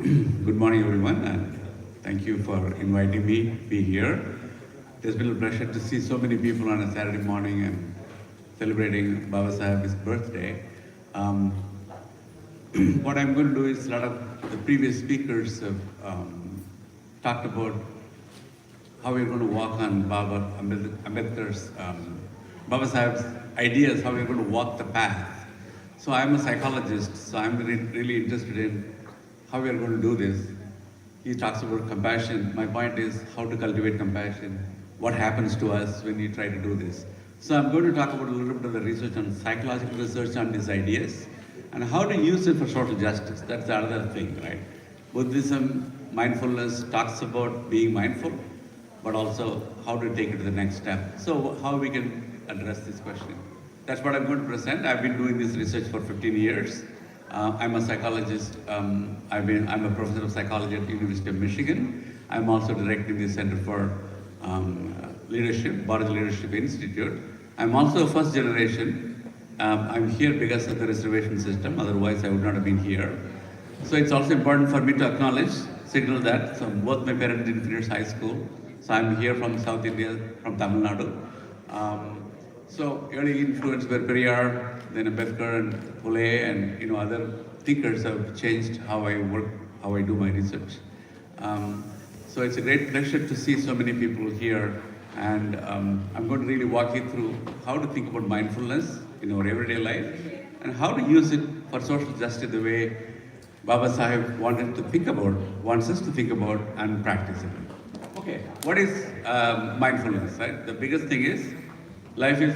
Good morning, everyone, and thank you for inviting me to be here. It's been a pleasure to see so many people on a Saturday morning and celebrating Baba Sahib's birthday. Um, what I'm going to do is a lot of the previous speakers have talked about how we're going to walk on Ambedkar's, Baba Sahib's ideas, how we're going to walk the path. So I'm a psychologist, so I'm really interested in how we are going to do this. He talks about compassion. My point is how to cultivate compassion, what happens to us when we try to do this. So I'm going to talk about a little bit of the research on psychological research on these ideas and how to use it for social justice. That's the other thing, right? Buddhism, mindfulness talks about being mindful, but also how to take it to the next step. So how we can address this question. That's what I'm going to present. I've been doing this research for 15 years. I'm a psychologist. I'm a professor of psychology at the University of Michigan. I'm also directing the Center for Leadership, Bharat Leadership Institute. I'm also a first generation. I'm here because of the reservation system. Otherwise, I would not have been here. So it's also important for me to acknowledge, signal that. So both my parents didn't finish high school. So I'm here from South India, from Tamil Nadu. So early influence were Periyar, then Ambedkar and Pule and other thinkers have changed how I work, how I do my research. So it's a great pleasure to see so many people here, and I'm going to really walk you through how to think about mindfulness in our everyday life and how to use it for social justice the way Baba Sahib wants us to think about and practice it. Okay, what is mindfulness, right? The biggest thing is life is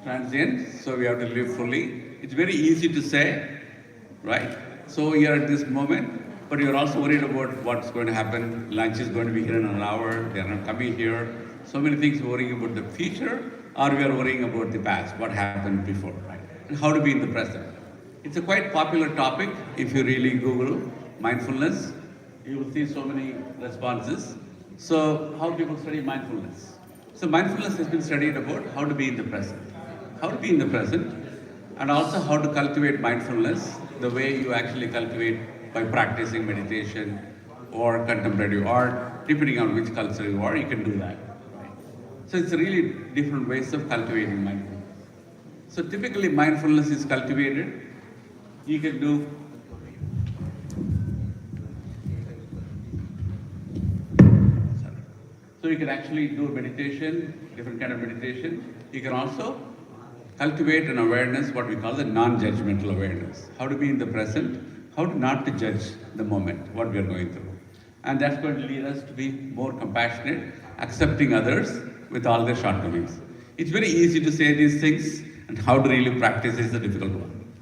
transient, so we have to live fully. It's very easy to say, right? So you're at this moment, but you're also worried about what's going to happen. Lunch is going to be here in an hour, they're not coming here. So many things worrying about the future, or we are worrying about the past, what happened before, right? And how to be in the present. It's a quite popular topic. If you really Google mindfulness, you will see so many responses. So how people study mindfulness? So mindfulness has been studied about how to be in the present. How to be in the present, and also how to cultivate mindfulness the way you actually cultivate by practicing meditation or contemplative art, depending on which culture you are, you can do that. Right? So it's really different ways of cultivating mindfulness. So typically mindfulness is cultivated. You can do So you can actually do meditation, different kind of meditation. You can also cultivate an awareness, what we call the non-judgmental awareness. How to be in the present, how to not to judge the moment, what we are going through. And that's going to lead us to be more compassionate, accepting others with all their shortcomings. It's very easy to say these things, and how to really practice is the difficult one.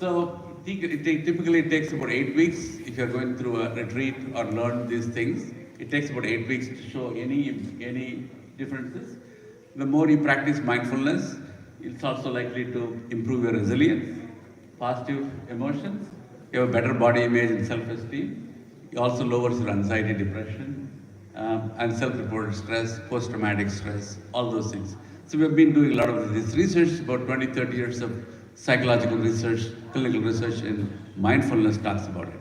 So typically it takes about 8 weeks if you're going through a retreat or learn these things. It takes about 8 weeks to show any differences. The more you practice mindfulness, it's also likely to improve your resilience, positive emotions, you have a better body image and self-esteem. It also lowers your anxiety, depression, and self-reported stress, post-traumatic stress, all those things. So we've been doing a lot of this research, about 20, 30 years of psychological research, clinical research in mindfulness talks about it.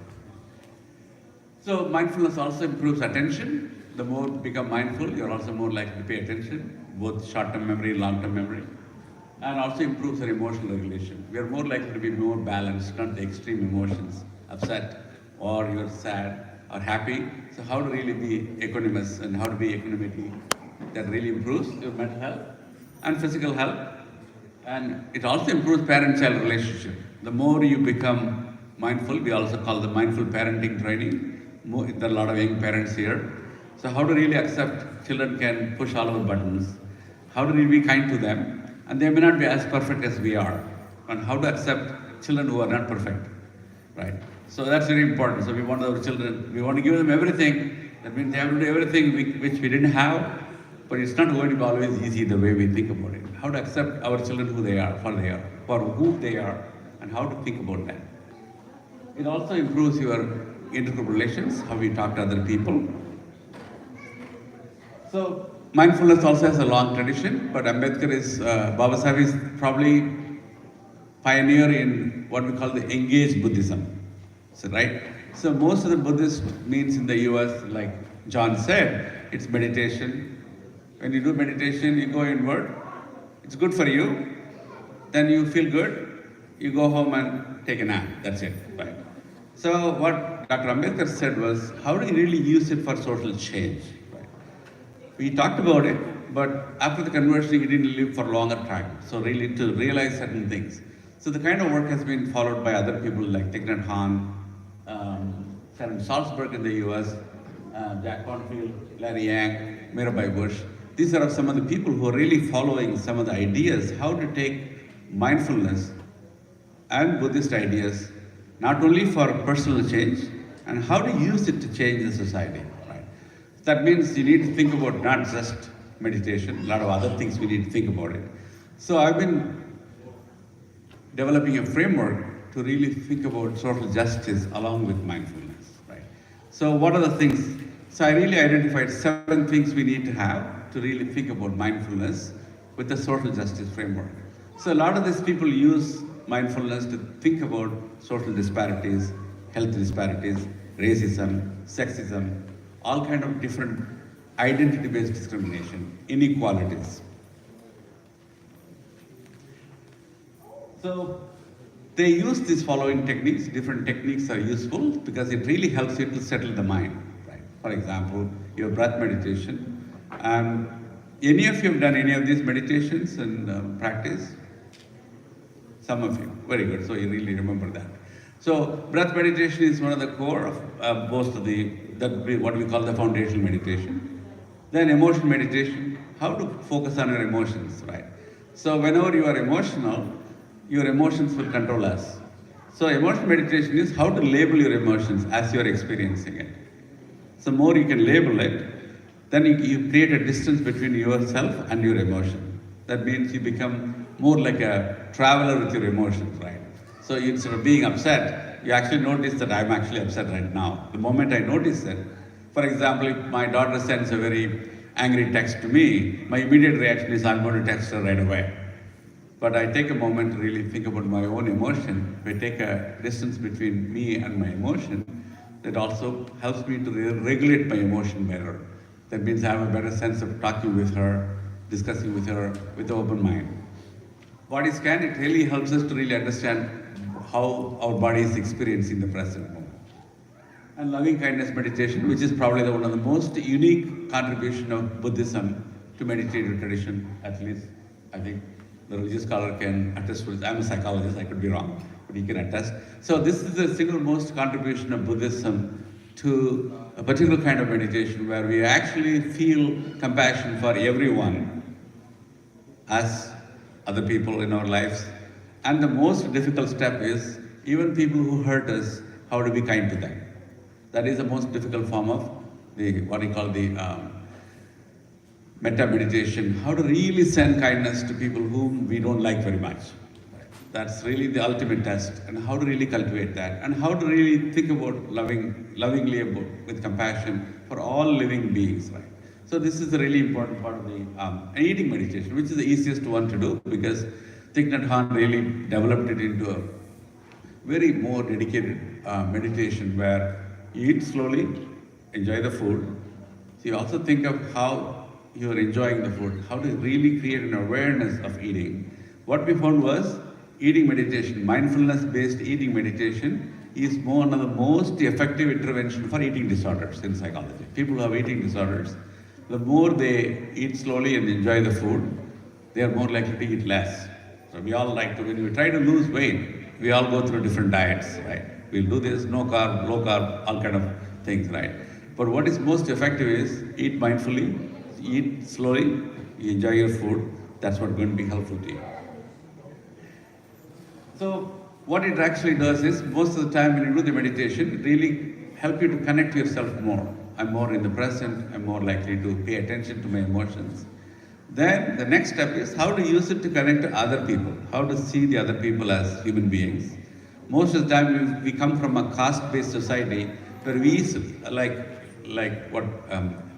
So mindfulness also improves attention. The more you become mindful, you're also more likely to pay attention, both short-term memory, long-term memory, and also improves our emotional regulation. We are more likely to be more balanced, not the extreme emotions, upset, or you're sad, or happy. So how to really be equanimous and how to be equanimity, that really improves your mental health and physical health. And it also improves parent-child relationship. The more you become mindful, we also call the mindful parenting training. There are a lot of young parents here. So how to really accept children can push all our buttons, how to really be kind to them, and they may not be as perfect as we are, and how to accept children who are not perfect, right? So that's very important. So we want our children, we want to give them everything. That means they have to do everything which we didn't have, but it's not going to be always easy the way we think about it. How to accept our children who they are, for who they are, and how to think about that. It also improves your intergroup relations, how we talk to other people. So mindfulness also has a long tradition, but Baba Sahib is probably pioneer in what we call the engaged Buddhism. So, right? So most of the Buddhist means in the US, like John said, it's meditation. When you do meditation, you go inward. It's good for you. Then you feel good. You go home and take a nap. That's it, right? So what Dr. Ambedkar said was, how do you really use it for social change? Right? We talked about it, but after the conversion, he didn't live for longer time. So really to realize certain things. So the kind of work has been followed by other people like Thich Nhat Hanh, Sharon Salzberg in the US, Jack Cornfield, Larry Yang, Mirabai Bush. These are some of the people who are really following some of the ideas, how to take mindfulness and Buddhist ideas, not only for personal change, and how to use it to change the society. Right? That means you need to think about not just meditation, a lot of other things we need to think about it. So I've been developing a framework to really think about social justice along with mindfulness. Right? So what are the things? So I really identified 7 things we need to have to really think about mindfulness with the social justice framework. So a lot of these people use mindfulness to think about social disparities, health disparities, racism, sexism, all kind of different identity-based discrimination, inequalities. So they use these following techniques. Different techniques are useful because it really helps you to settle the mind. Right? For example, your breath meditation. Any of you have done any of these meditations and practice? Some of you, very good. So you really remember that. So breath meditation is one of the core of most of what we call the foundational meditation. Then emotion meditation, how to focus on your emotions, right? So whenever you are emotional, your emotions will control us. So emotion meditation is how to label your emotions as you are experiencing it. So more you can label it, then you create a distance between yourself and your emotion. That means you become more like a traveler with your emotions, right? So instead of being upset, you actually notice that I'm actually upset right now. The moment I notice it, for example, if my daughter sends a very angry text to me, my immediate reaction is I'm going to text her right away. But I take a moment to really think about my own emotion. If I take a distance between me and my emotion, that also helps me to regulate my emotion better. That means I have a better sense of talking with her, discussing with her with an open mind. Body scan, it really helps us to really understand how our body is experiencing the present moment. And loving kindness meditation, which is probably one of the most unique contribution of Buddhism to meditative tradition, at least I think the religious scholar can attest to it. I'm a psychologist, I could be wrong, but he can attest. So this is the single most contribution of Buddhism to a particular kind of meditation where we actually feel compassion for everyone as other people in our lives. And the most difficult step is even people who hurt us, how to be kind to them. That is the most difficult form of what we call the metta meditation, how to really send kindness to people whom we don't like very much. That's really the ultimate test, and how to really cultivate that, and how to really think about lovingly about, with compassion for all living beings, right? So this is a really important part of the eating meditation, which is the easiest one to do because Thich Nhat Hanh really developed it into a very more dedicated meditation where you eat slowly, enjoy the food. So you also think of how you're enjoying the food, how to really create an awareness of eating. What we found was eating meditation, mindfulness-based eating meditation is one of the most effective intervention for eating disorders in psychology. People who have eating disorders, the more they eat slowly and enjoy the food, they are more likely to eat less. So we all like to, when we try to lose weight, we all go through different diets, right? We'll do this, no carb, low carb, all kind of things, right? But what is most effective is eat mindfully, eat slowly, you enjoy your food, that's what's going to be helpful to you. So what it actually does is, most of the time when you do the meditation, it really helps you to connect yourself more. I'm more in the present, I'm more likely to pay attention to my emotions. Then the next step is how to use it to connect to other people, how to see the other people as human beings. Most of the time we come from a caste-based society where we like what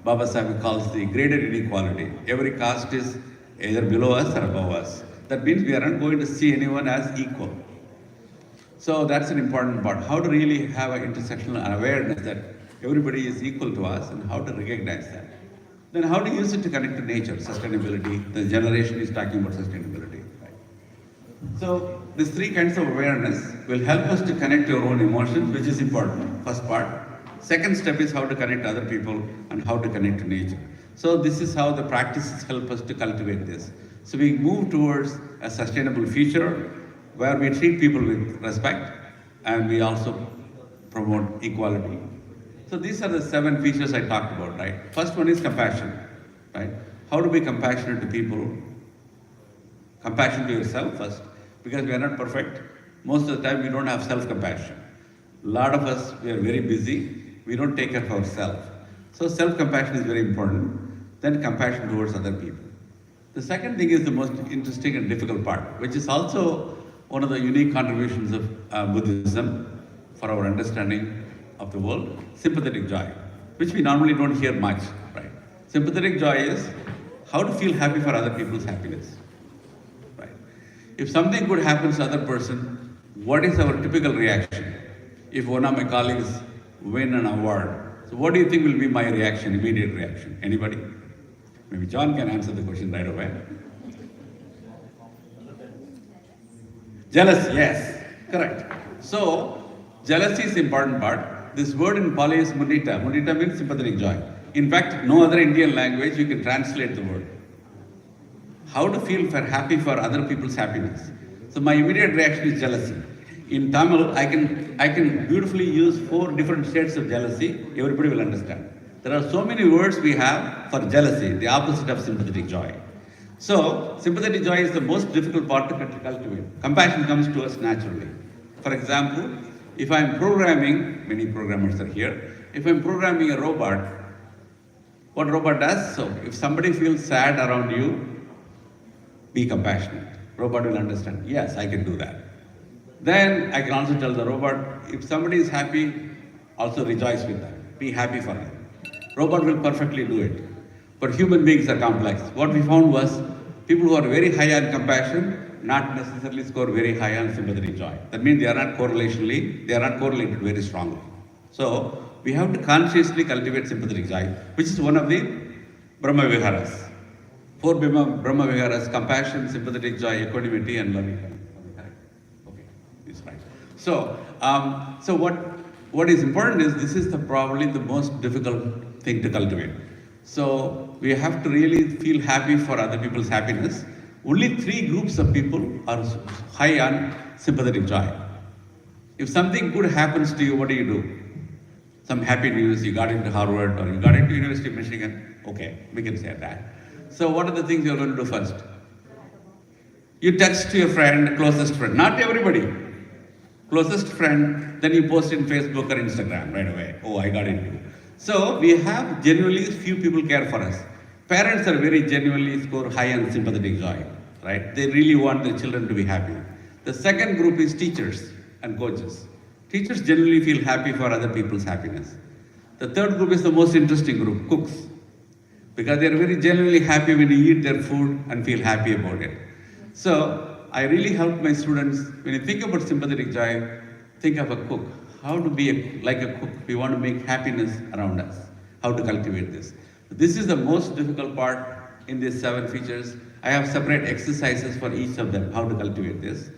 Baba Sahib calls the graded inequality. Every caste is either below us or above us. That means we are not going to see anyone as equal. So that's an important part. How to really have an intersectional awareness that everybody is equal to us and how to recognize that. Then how to use it to connect to nature, sustainability. The generation is talking about sustainability. Right? So these three kinds of awareness will help us to connect to our own emotions, which is important, first part. Second step is how to connect to other people and how to connect to nature. So this is how the practices help us to cultivate this. So we move towards a sustainable future where we treat people with respect and we also promote equality. So these are the 7 features I talked about, right? First one is compassion, right? How to be compassionate to people. Compassion to yourself first, because we are not perfect. Most of the time we don't have self-compassion. A lot of us, we are very busy. We don't take care of ourselves. So self-compassion is very important. Then compassion towards other people. The second thing is the most interesting and difficult part, which is also one of the unique contributions of Buddhism for our understanding of the world, sympathetic joy, which we normally don't hear much, right? Sympathetic joy is how to feel happy for other people's happiness, right? If something good happens to other person, what is our typical reaction? If one of my colleagues win an award, so what do you think will be my reaction, immediate reaction? Anybody? Maybe John can answer the question right away. Jealous, yes, correct. So, jealousy is the important part. This word in Pali is mudita. Mudita means sympathetic joy. In fact, no other Indian language you can translate the word. How to feel happy for other people's happiness. So my immediate reaction is jealousy. In Tamil, I can beautifully use 4 different shades of jealousy. Everybody will understand. There are so many words we have for jealousy, the opposite of sympathetic joy. So, sympathetic joy is the most difficult part to cultivate. Compassion comes to us naturally. For example, if I'm programming, many programmers are here, if I'm programming a robot, what robot does? So, if somebody feels sad around you, be compassionate. Robot will understand, yes, I can do that. Then I can also tell the robot, if somebody is happy, also rejoice with them. Be happy for them. Robot will perfectly do it. But human beings are complex. What we found was people who are very high on compassion not necessarily score very high on sympathetic joy. That means they are not correlated very strongly. So we have to consciously cultivate sympathetic joy, which is one of the Brahma Viharas. 4 Brahma Viharas: compassion, sympathetic joy, equanimity, and loving. Okay, that's right. So, what is important is this is probably the most difficult thing to cultivate. So we have to really feel happy for other people's happiness. Only 3 groups of people are high on sympathetic joy. If something good happens to you, what do? Some happy news, you got into Harvard or you got into University of Michigan. Okay, we can say that. So what are the things you're going to do first? You text your friend, closest friend, not everybody. Closest friend, then you post in Facebook or Instagram right away. Oh, I got into. So we have genuinely few people care for us. Parents are very genuinely score high on sympathetic joy, right? They really want their children to be happy. The second group is teachers and coaches. Teachers generally feel happy for other people's happiness. The third group is the most interesting group, cooks. Because they are very genuinely happy when you eat their food and feel happy about it. So I really help my students, when you think about sympathetic joy, think of a cook. How to be like a cook. We want to make happiness around us. How to cultivate this. This is the most difficult part in these 7 features. I have separate exercises for each of them, how to cultivate this.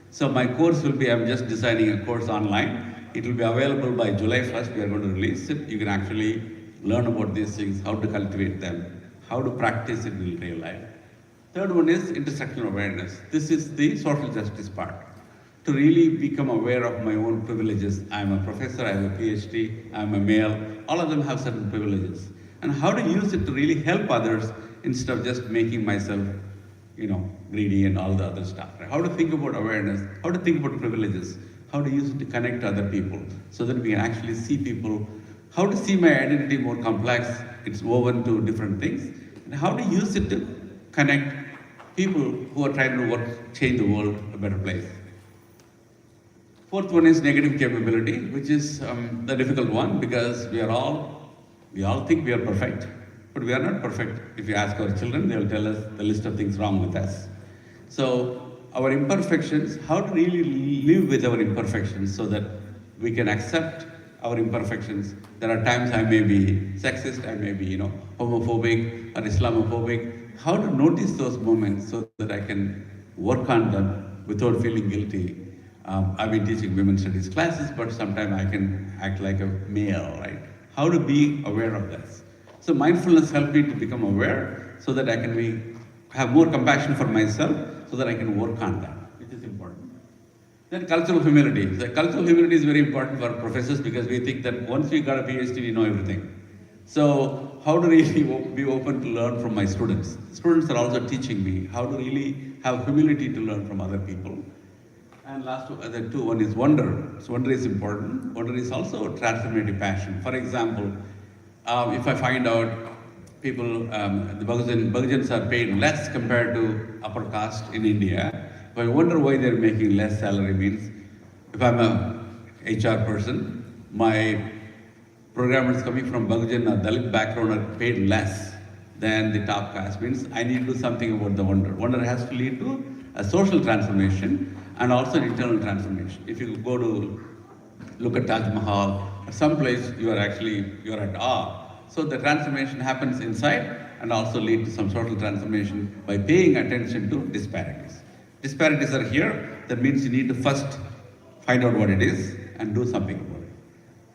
So my course will be, I'm just designing a course online. It will be available by July 1st. We are going to release it. You can actually learn about these things, how to cultivate them, how to practice it in real life. Third one is intersectional awareness. This is the social justice part. To really become aware of my own privileges. I'm a professor, I have a PhD, I'm a male. All of them have certain privileges. And how to use it to really help others instead of just making myself, greedy and all the other stuff. Right? How to think about awareness, how to think about privileges, how to use it to connect to other people so that we can actually see people, how to see my identity more complex, it's woven to different things, and how to use it to connect people who are trying to change the world a better place. Fourth one is negative capability, which is the difficult one because we all think we are perfect, but we are not perfect. If you ask our children, they will tell us the list of things wrong with us. So our imperfections, how to really live with our imperfections so that we can accept our imperfections. There are times I may be sexist, I may be, homophobic or Islamophobic. How to notice those moments so that I can work on them without feeling guilty. I've been teaching women's studies classes, but sometimes I can act like a male, right? How to be aware of this. So mindfulness helped me to become aware so that I can have more compassion for myself so that I can work on that, which is important. Then cultural humility. So cultural humility is very important for professors because we think that once we got a PhD, we know everything. So how to really be open to learn from my students. Students are also teaching me how to really have humility to learn from other people. And last two, one is wonder. So wonder is important. Wonder is also a transformative passion. For example, if I find out people, the Bahujans are paid less compared to upper caste in India, if I wonder why they're making less salary means, if I'm a HR person, my programmers coming from Bahujan or Dalit background are paid less than the top caste means I need to do something about the wonder. Wonder has to lead to a social transformation and also an internal transformation. If you go to look at Taj Mahal, some place you're at awe. So the transformation happens inside and also lead to some social transformation by paying attention to disparities. Disparities are here, that means you need to first find out what it is and do something about it.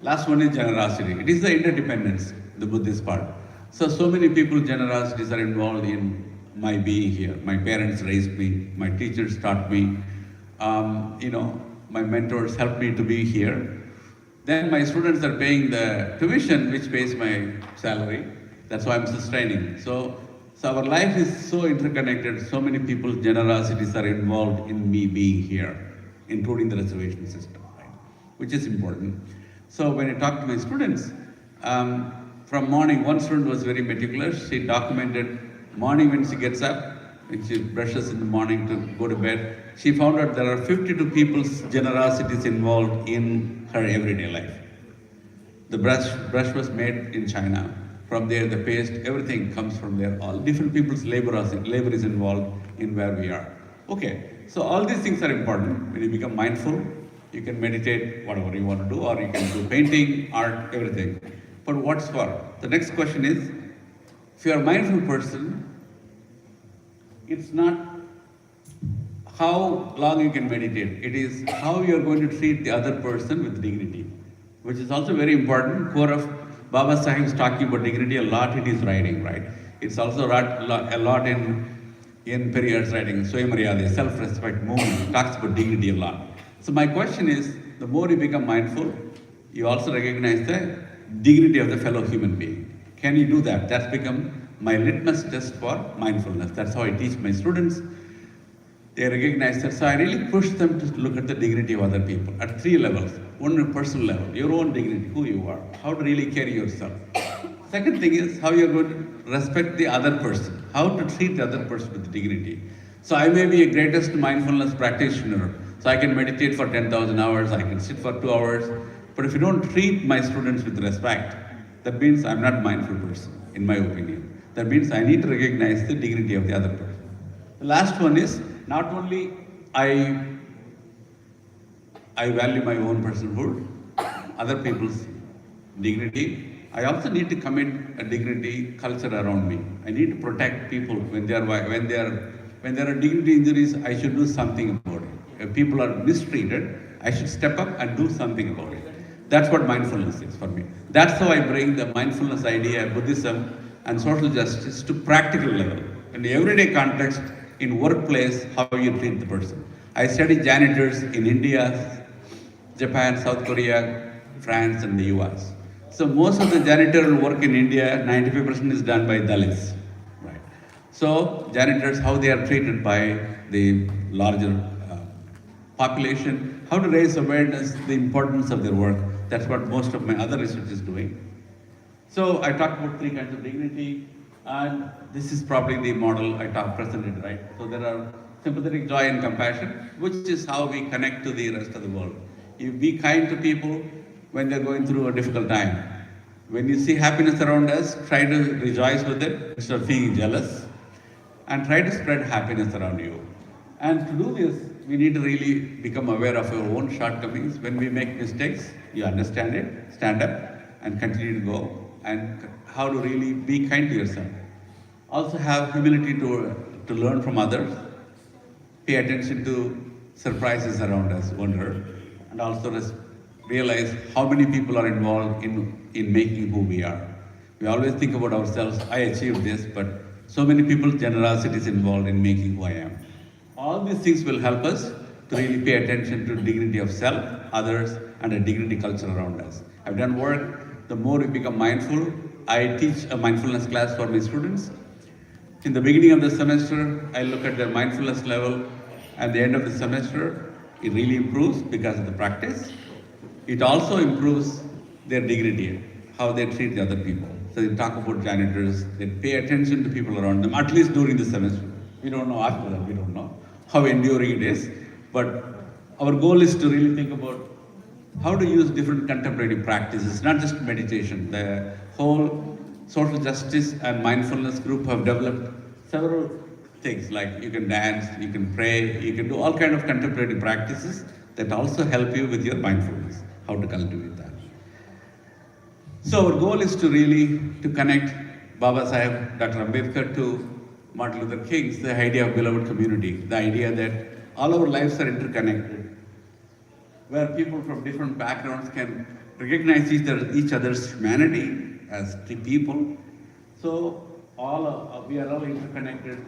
Last one is generosity. It is the interdependence, the Buddhist part. So many people, generosities are involved in my being here. My parents raised me, my teachers taught me, my mentors helped me to be here. Then my students are paying the tuition, which pays my salary. That's why I'm sustaining. So our life is so interconnected. So many people's generosities are involved in me being here, including the reservation system, right? Which is important. So when I talk to my students, from morning, one student was very meticulous. She documented morning when she gets up, when she brushes in the morning to go to bed. She found out there are 52 people's generosities involved in her everyday life. The brush was made in China. From there, the paste, everything comes from there. All different people's labor is involved in where we are. Okay, so all these things are important. When you become mindful, you can meditate, whatever you want to do, or you can do painting, art, everything. But what's for? The next question is, if you are a mindful person, it's not how long you can meditate. It is how you are going to treat the other person with dignity, which is also very important. Core of Baba Sahib is talking about dignity a lot in his writing, right? It's also a lot in Periyar's writing, Swayamaryade, self-respect movement, talks about dignity a lot. So my question is, the more you become mindful, you also recognize the dignity of the fellow human being. Can you do that? That's become my litmus test for mindfulness. That's how I teach my students. They recognize that. So I really push them to look at the dignity of other people at 3 levels. One, personal level, your own dignity, who you are, how to really carry yourself. Second thing is how you're going to respect the other person, how to treat the other person with dignity. So I may be a greatest mindfulness practitioner, so I can meditate for 10,000 hours, I can sit for 2 hours, but if you don't treat my students with respect, that means I'm not a mindful person, in my opinion. That means I need to recognize the dignity of the other person. The last one is, not only I value my own personhood, other people's dignity, I also need to commit a dignity culture around me. I need to protect people when there are dignity injuries. I should do something about it. If people are mistreated, I should step up and do something about it. That's what mindfulness is for me. That's how I bring the mindfulness idea, Buddhism, and social justice to practical level. In the everyday context, in workplace, how you treat the person. I study janitors in India, Japan, South Korea, France, and the US. So most of the janitorial work in India, 95% is done by Dalits. Right. So janitors, how they are treated by the larger population, how to raise awareness, the importance of their work. That's what most of my other research is doing. So I talked about 3 kinds of dignity, and this is probably the model I presented, right? So there are sympathetic joy and compassion, which is how we connect to the rest of the world. You be kind to people when they're going through a difficult time. When you see happiness around us, try to rejoice with it instead of being jealous, and try to spread happiness around you. And to do this, we need to really become aware of our own shortcomings. When we make mistakes, you understand it, stand up, and continue to go, and how to really be kind to yourself. Also have humility to learn from others, pay attention to surprises around us, wonder, and also realize how many people are involved in making who we are. We always think about ourselves, I achieved this, but so many people's generosity is involved in making who I am. All these things will help us to really pay attention to dignity of self, others, and a dignity culture around us. I've done work, the more we become mindful. I teach a mindfulness class for my students. In the beginning of the semester, I look at their mindfulness level. At the end of the semester, it really improves because of the practice. It also improves their dignity, how they treat the other people. So they talk about janitors, they pay attention to people around them, at least during the semester. We don't know after that, we don't know how enduring it is. But our goal is to really think about how to use different contemplative practices, not just meditation. The whole social justice and mindfulness group have developed several things like you can dance, you can pray, you can do all kind of contemplative practices that also help you with your mindfulness, how to cultivate that. So our goal is to really to connect Baba Sahib, Dr. Ambedkar to Martin Luther King's the idea of beloved community, the idea that all our lives are interconnected, where people from different backgrounds can recognize each other's humanity as people. So we are all interconnected.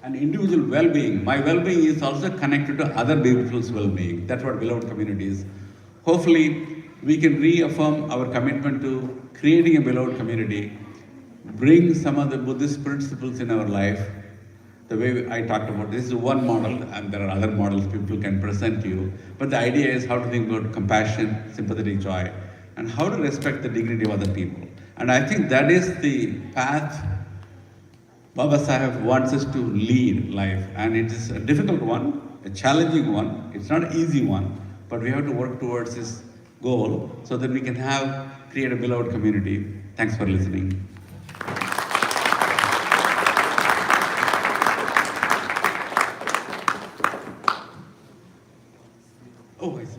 And individual well-being, my well-being is also connected to other people's well-being. That's what beloved community is. Hopefully, we can reaffirm our commitment to creating a beloved community, bring some of the Buddhist principles in our life. The way I talked about, this is one model, and there are other models people can present to you. But the idea is how to think about compassion, sympathetic joy, and how to respect the dignity of other people. And I think that is the path Baba Sahib wants us to lead life. And it is a difficult one, a challenging one. It's not an easy one, but we have to work towards this goal so that we can create a beloved community. Thanks for listening. Oh, I see.